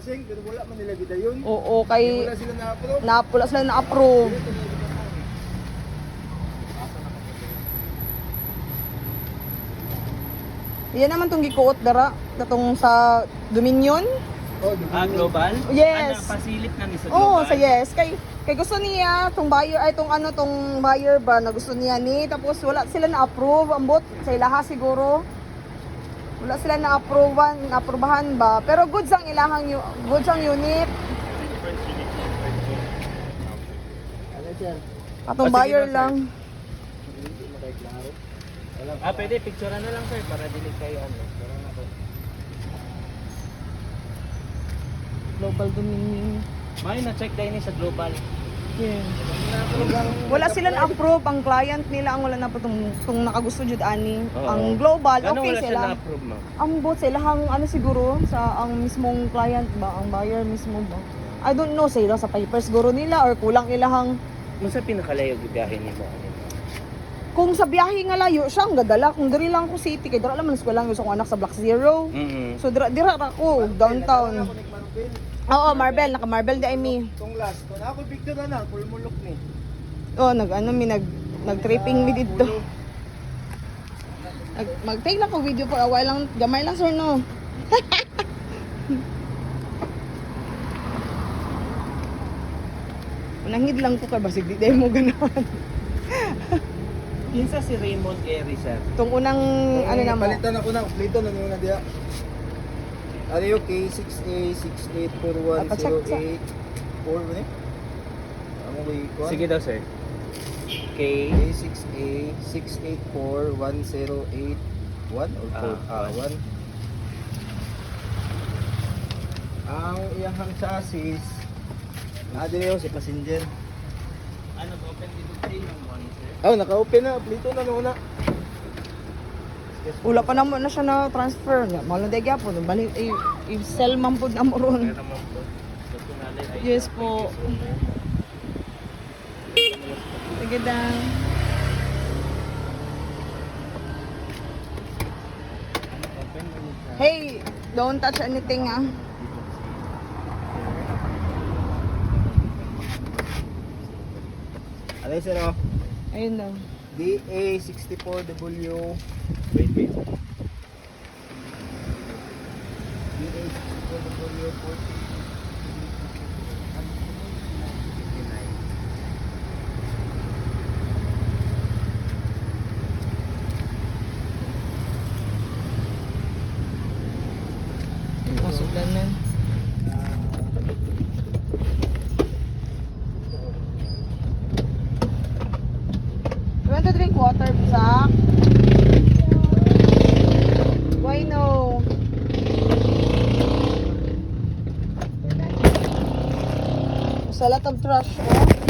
licensing, pero wala man nila gidayon. Oo, kay Wala sila na-approve. wala sila na-approve. Yan naman tong gikuot dara katong sa Dominion. Oh, Global? Yes. Pasilip na ni sa Oo, Global? sa yes. Kay gusto niya tong buyer ay tong tong buyer ba na gusto niya ni tapos wala sila na-approve ambot sa ilaha siguro. Wala sila na-approvehan ba. Pero goods ang goods ang unit. Ano sir? Atong sige buyer na, sir. lang. Hindi makaklaro. Wala. Pwede, picturean na lang sir para dili kayo ano. Global Dominion. May na-check tayo ni sa Global. Yeah. Wala sila na-approve ang client nila ang wala na po tong nakagusto jud ani. Oo. Ang global Ano okay wala sila. siya na-approve ma'am? Ang bot sila hang siguro sa ang mismong client ba, ang buyer mismo ba. I don't know sila sa papers siguro nila or kulang ilahang Masa pinakalayo gigahin ni mo? kung sa biyahe nga layo siya ang gadala kung diri lang ko city kay dira lang man eskwela gusto ko anak sa Block Zero. So dira ra ko downtown. Ako nag-Marvel. Oo, Marvel, naka-Marvel di mi. Tong last, kung ako picture na full mulok ni. Oh, nag-tripping mi dito. Mag-take lang ko video for a while lang, gamay lang sir no. Nangid lang ko kay basig di day mo ganahan. Kinsa si Raymond Gary sir? Tong unang ano na mo. Palitan ako na, plito na nyo na diya. Ano yung K6A684108 4 ba ni? Ang way ko. Sige daw sir. K K6A684108 1 or 4? 1. Ang iyang chassis dito si passenger. ano open dito tayo ng one sir? Oh, naka-open na. Plito na nuna. Wala pa naman na siya na transfer nga. Mahal na dahil po. Balik i-sell man po na mo ron. Pero ma'am po. Gusto natin ay Yes po. Sige daw. Open na siya. Hey, don't touch anything ah. Ano yung sir oh? Ayun daw. DA64W wait. DA64W 40. Masuklan na. You want to drink water, Zach? Why no? There's a lot of trash, oh.